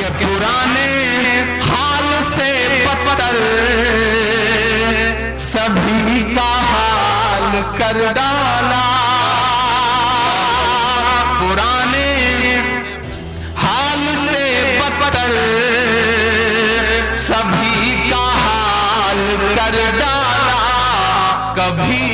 के पुराने हाल से बदतर सभी का हाल कर डाला। पुराने हाल से बदतर सभी का हाल कर डाला। कभी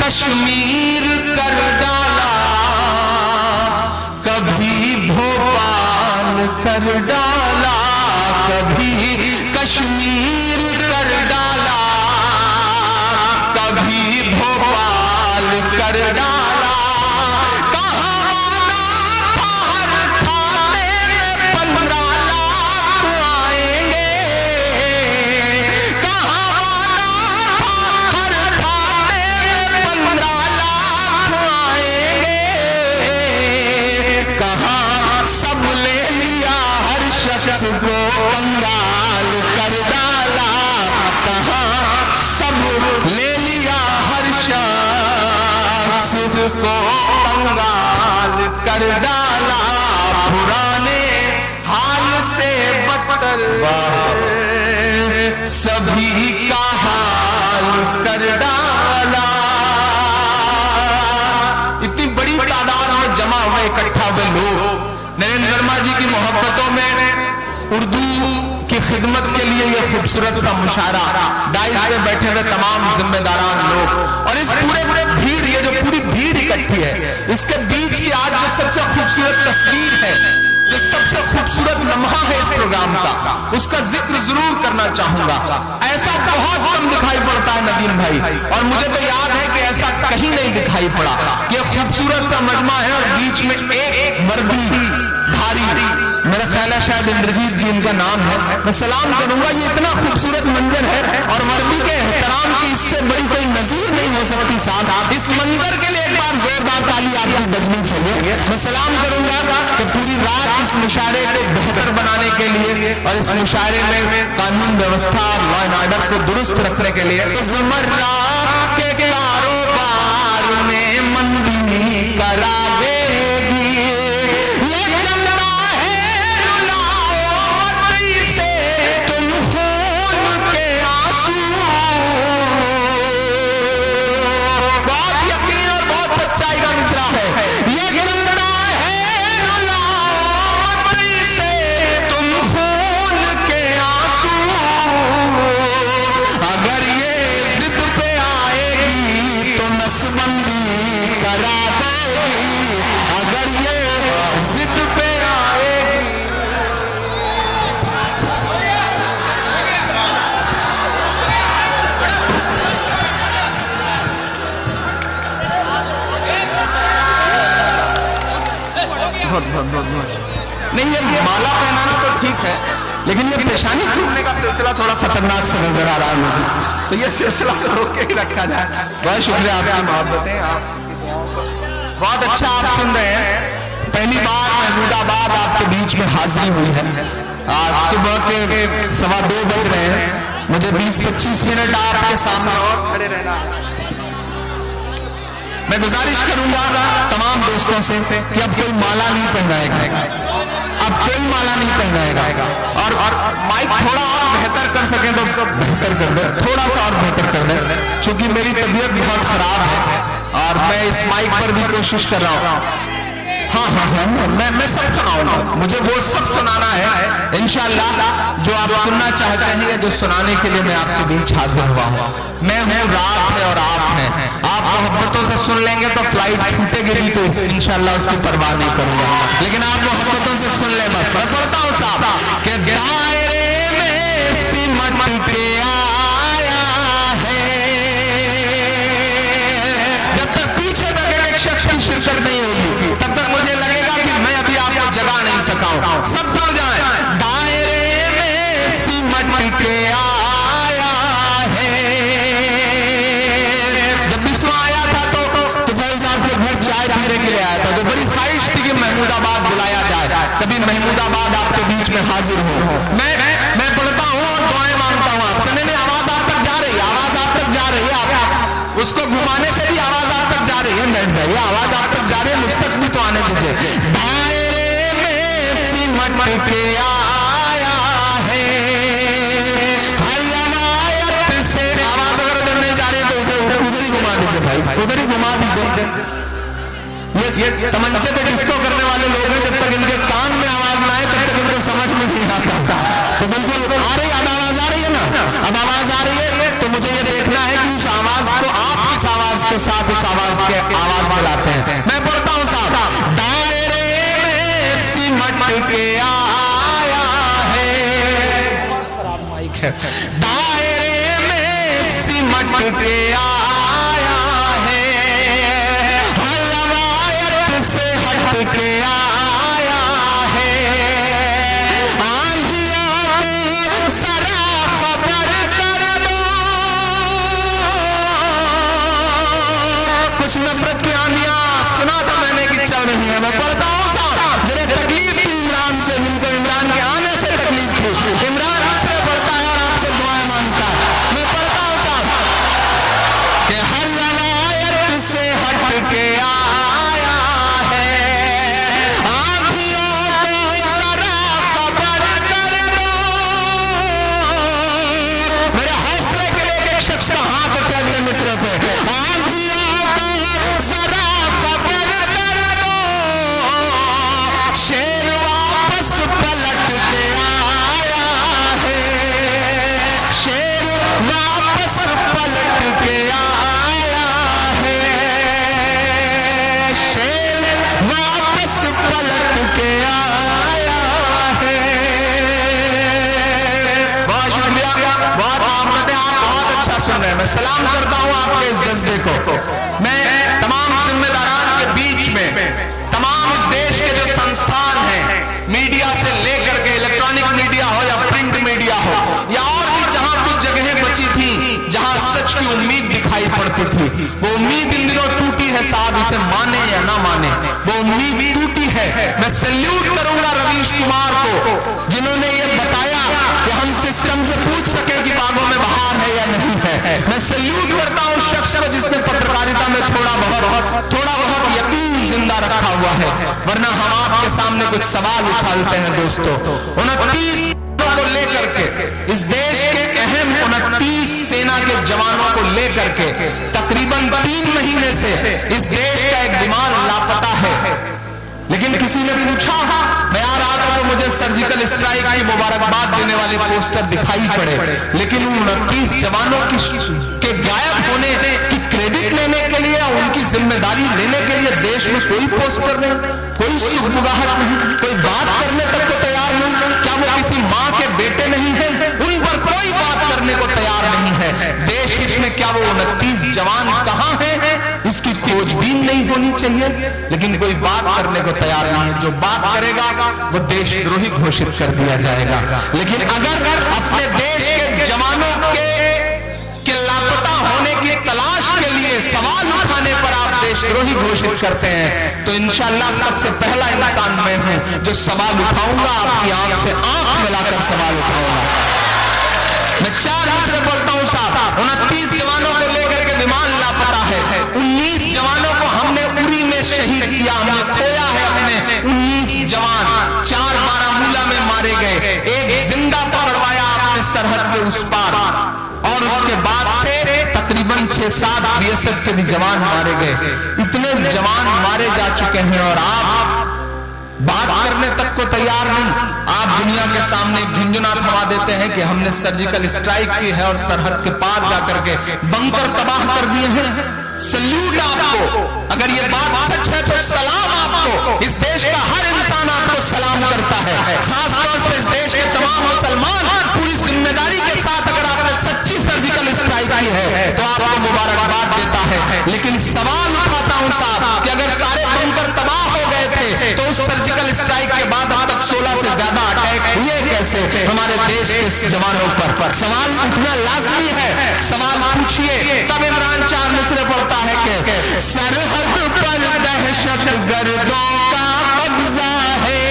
कश्मीर कर डाला, कभी भोपाल कर डाला, कभी कश्मीर कर डाला, कभी भोपाल कर डाला। कहाँ आना था हर खाते में 15 लाख आएंगे। कहाँ आना था हर खाते में 15 लाख आएंगे। कहाँ सब ले लिया हर शख्स को कंगाल कर डाला। कहाँ सब ले लिया हर शख्स को कंगाल कर डाला। पुराने हाल से बदतर सभी का हाल कर डाला। इतनी बड़ी तादाद में जमा हुए, इकट्ठा हुए लोग नरेंद्र वर्मा जी की मोहब्बतों में उर्दू की खिदमत के लिए यह खूबसूरत सा मुशायरा, डाइस पे बैठे हुए तमाम जिम्मेदारान लोग और इस पूरे भीड़, ये जो पूरी भीड़ इकट्ठी है, इसके बीच की आज जो सबसे खूबसूरत तस्वीर है, जो सबसे खूबसूरत लम्हा है इस प्रोग्राम का, उसका जिक्र जरूर करना चाहूंगा। ऐसा बहुत कम दिखाई पड़ता है नदीम भाई, और मुझे तो याद है कि ऐसा कहीं नहीं दिखाई पड़ा। यह खूबसूरत सा मजमा है और बीच में एक वर्दी भारी, मेरा ख्याल है शायद इंद्रजीत जी इनका नाम है, मैं सलाम करूंगा। ये इतना खूबसूरत मंजर है और वर्दी के एहतराम की इससे बड़ी कोई नजीर नहीं हो सकती साहब। इस मंजर के लिए एक बार जोरदार ताली आपकी बजनी चाहिए। मैं सलाम करूंगा कि पूरी रात इस मुशायरे को बेहतर बनाने के लिए और इस मुशायरे में कानून व्यवस्था, लॉ एंड ऑर्डर को दुरुस्त रखने के लिए रोजमर्रा के कारोबार में मंदी करा देगी। नहीं, ये माला पहनाना तो ठीक है, लेकिन ये पेशानी छूटने का सिलसिला थोड़ा खतरनाक से नजर आ रहा है मुझे, तो ये सिलसिला तो रोक के ही रखा जाए। बहुत शुक्रिया आपकी मोहब्बतें, आप बहुत अच्छा आप सुन रहे हैं। पहली बार महमूदाबाद आपके बीच में हाजिरी हुई है। आज सुबह के 2:15 बज रहे हैं, मुझे 20-25 मिनट आपके सामने और खड़े रहना है। मैं गुजारिश करूंगा तमाम दोस्तों से कि अब कोई माला नहीं पहनाएगा, अब कोई माला नहीं पहनाएगा, और माइक थोड़ा और बेहतर कर सके तो बेहतर कर दे, थोड़ा सा और बेहतर कर दे, क्योंकि मेरी तबीयत बहुत खराब है और मैं इस माइक पर भी कोशिश कर रहा हूँ। हाँ, मैं सब सुनाऊंगा, मुझे वो सब सुनाना है इंशाअल्लाह जो आप सुनना चाहते हैं या जो सुनाने के लिए मैं आपके बीच हाजिर हुआ हूँ। मैं हूँ, रात है और आप हैं। आप मोहब्बतों से सुन लेंगे तो फ्लाइट छूटेगी भी तो इंशाअल्लाह उसकी परवाह नहीं करूंगा, लेकिन आप मोहब्बतों से सुन ले बस। मैं पढ़ता हूँ साहब कि दायरे में सिमट के आया है। जब तक पीछे तक एक शख्स की शिरकत नहीं होगी तब तक मुझे लगेगा कि मैं अभी आपको जगा नहीं सका हूं। सब जुड़ जाए। दायरे में सिमट के आया है। जब विश्व आया था तो फैज साहब के घर चाय पीने के लिए आया था, तो बड़ी ख्वाहिश थी कि महमूदाबाद बुलाया जाए, कभी महमूदाबाद आपके बीच में हाजिर हो। मैं पढ़ता हूँ और दुआएं मांगता हूँ आपसे। नहीं, आवाज आप तक जा रही है, आवाज आप तक जा रही है, आप उसको घुमाने से भी आवाज आप तक जा रही है। बैठ जाइए, आवाज आप तक जा रही है, मुझ तक भी तो आने दीजिए। दायरे में सिमट के ये तमंचे पे डिस्को करने वाले लोग हैं, जब तक इनके कान में आवाज ना आए तब तक इनको समझ में नहीं आता। तो बिल्कुल आ रही, अब आवाज आ रही है ना, अब आवाज आ रही है, तो मुझे ये देखना है कि उस आवाज को आप किस आवाज के साथ उस आवाज के आवाज मिलाते हैं। मैं पढ़ता हूं साहब। दायरे में सिमट के आया है, दायरे में सिमट के आया है, हर रवायत से हट के आया है, आंधियों को जरा खबर कर दो, कुछ नफरत की आंधियां सुना था मैंने कि चल रही है। मैं पढ़ता हूं साहब, जिन्हें तकलीफ थी इमरान से, जिनको इमरान के आने से तकलीफ थी, इमरान इसलिए पढ़ता है और आपसे दुआएं मांगता है। मैं पढ़ता हूं साहब कि हर रवायत से हट के आया है, आंधियों को जरा खबर कर दो। मेरे हौसले के लिए एक शख्स का हाथ उठा अगले मिसरे पे, आंधियों को जरा खबर कर दो, शेर वापस पलट के आया है, शेर वापस पलट के आया है, शेर वापस पलट के आया है। बहुत शुक्रिया, बहुत मोहब्बत है, आप बहुत अच्छा सुन रहे हैं। मैं सलाम करता हूं आपके इस जज्बे को। मैं तमाम जिम्मेदारान के बीच में तमाम इस देश के जो संस्थान हैं, मीडिया से लेकर के इलेक्ट्रॉनिक मीडिया हो या प्रिंट मीडिया हो या और भी जहां कुछ जगहें बची थी जहां सच की उम्मीद दिखाई पड़ती थी, वो उम्मीद इन दिनों टूटी है साहब, इसे माने या ना माने, वो उम्मीद टूटी है। मैं सैल्यूट करूंगा रवीश कुमार को, जिन्होंने ये बताया कि हम सिस्टम से पूछ सके कि बागों में बहार है या नहीं है। मैं सैल्यूट करता हूं उस शख्स को जिसने पत्रकारिता में थोड़ा बहुत यकीन जिंदा रखा हुआ है, वरना हम आपके सामने कुछ सवाल उछालते हैं दोस्तों। 29 को लेकर के इस देश के अहम 29 सेना के जवानों को लेकर के तकरीबन 3 महीने से इस देश का एक विमान लापता है। लेकिन किसी ने पूछा, मैं आ रहा था तो मुझे सर्जिकल स्ट्राइक की मुबारकबाद देने वाले पोस्टर दिखाई पड़े, लेकिन उन 29 जवानों के गायब होने की क्रेडिट लेने के लिए, उनकी जिम्मेदारी लेने के लिए देश में कोई पोस्टर नहीं, कोई सुगबुगाहट नहीं, कोई बात करने तक को तैयार नहीं। क्या वो किसी माँ के बेटे नहीं है? उन पर कोई बात करने को तैयार नहीं है। देश हित में क्या वो 29 जवान कहां हैं, इसकी खोजबीन नहीं होनी चाहिए, लेकिन कोई बात करने को तैयार नहीं है। जो बात करेगा वो देशद्रोही घोषित कर दिया जाएगा। लेकिन अगर अपने देश के जवानों के लापता होने की तलाश के लिए सवाल उठाने पर आप देशद्रोही घोषित करते हैं, तो इंशाअल्लाह सबसे पहला इंसान मैं हूं जो सवाल उठाऊंगा, आपकी आंख से आंख मिलाकर सवाल उठाऊंगा। मैं 4 मिसरे पढ़ता हूं साहब। 29 जवानों को लेकर के विमान लापता है, 19 जवानों को हमने उरी में शहीद किया, हमने खोया है अपने 19 जवान। 4 बारामूला में मारे गए, एक जिंदा पकड़वाया आपने सरहद के उस पार, और उसके बाद से तकरीबन 6-7 बीएसएफ के भी जवान मारे गए। इतने जवान मारे जा चुके हैं और आप बात करने तक को तैयार नहीं। आप दुनिया के सामने झुंझुना थमा देते हैं कि हमने सर्जिकल स्ट्राइक की है और सरहद के पार जाकर के बंकर तबाह कर दिए हैं। सल्यूट आपको, अगर ये बात सच है तो सलाम आपको। इस देश का हर इंसान आपको सलाम करता है, खासतौर से इस देश के तमाम मुसलमान पूरी जिम्मेदारी के साथ अगर आपने सच्ची सर्जिकल स्ट्राइक की है तो आपको मुबारकबाद देता है। लेकिन सवाल उठाता हूं साहब कि अगर सारे बंकर तबाह हो गए थे तो उस सर्जिकल स्ट्राइक के बाद अब तक 16 से ज्यादा अटैक हुए कैसे हमारे देश के जवानों पर? सवाल उठना लाजमी है, सवाल पूछिए। तब इमरान 4 मिसरे पढ़ता है कि सरहद पर दहशत गर्दों का कब्जा है,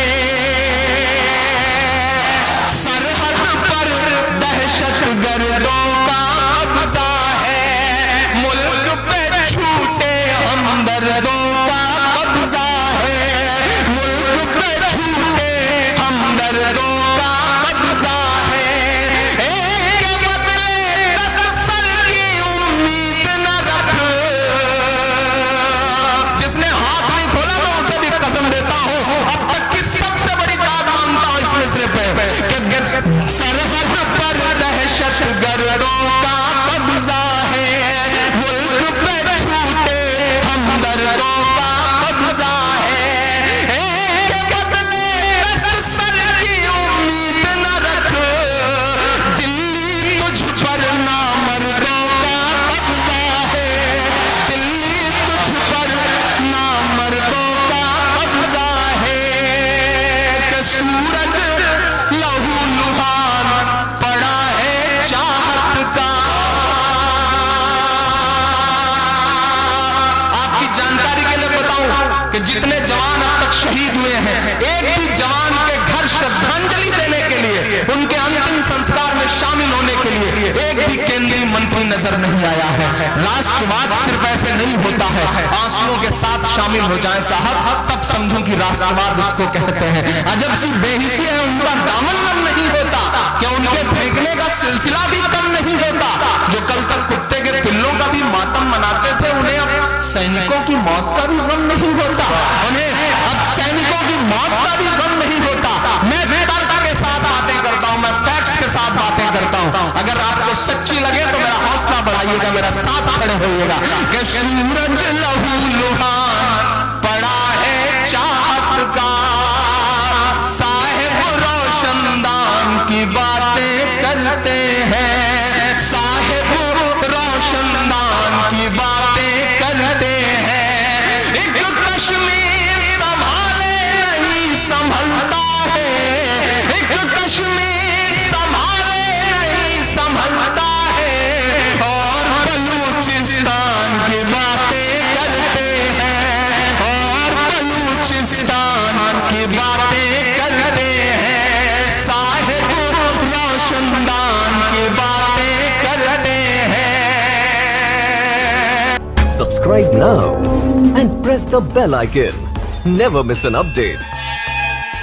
सरहद पर दहशत गर्दों का कब्जा है, मुल्क पे छूटे हमदर्दों का कब्जा है, मुल्क पे छूटे हमदर्दों का कब्जा है, एक के बदले 10 सर की उम्मीद न रख, सरहद पर दहशत गर्दों का कब्जा है, मुल्क पे छूटे हमदर्दों का कब्जा है। के बदले 10 सर की उम्मीद न रख, दिल्ली तुझ पर नामर्दों का कब्जा है, दिल्ली तुझ पर नामर्दों का कब्जा है। कि सूरज लहू लुहान पड़ा है चाहत का। आपकी जानकारी के लिए बताऊं कि जितने जवान अब तक शहीद हुए हैं, एक भी जवान के घर श्रद्धांजलि देने के लिए, उनके अंतिम संस्कार में शामिल होने के लिए एक भी केंद्रीय मंत्री नजर नहीं आया है। राष्ट्रवाद सिर्फ ऐसे नहीं होता है, आंसुओं के साथ शामिल हो जाए साहब, तब समझूं कि राष्ट्रवाद उसको कहते हैं। अजब सी बेहिसी है, उनका दामन कम नहीं होता, क्या उनके फेंकने का सिलसिला भी कम नहीं होता। जो कल तक कुत्ते के पिल्लों का भी मातम मनाते थे, उन्हें अब सैनिकों की मौत का भी गम नहीं होता, उन्हें अब सैनिकों की मौत का भी गम नहीं होता। मैं तर्क के साथ बातें करता हूं, मैं फैक्ट्स के साथ बातें करता हूं। अगर आपको सच्ची लगे तो मेरा हौसला बढ़ाइएगा, मेरा साथ खड़े होइएगा। कि सूरज लहू लुहान पड़ा है चाहत का, साहिब रोशनदान की बातें करते हैं, साहिब रोशनदान की बातें करते हैं। एक कश्मीर संभाले नहीं संभलता है, एक कश्मीर संभाले नहीं संभलता है, और बलूचिस्तान की बातें करते हैं, और बलूचिस्तान की बातें करते हैं, साहिब रोशनदान की बातें करते हैं। Subscribe now and press the bell icon. Never miss an update.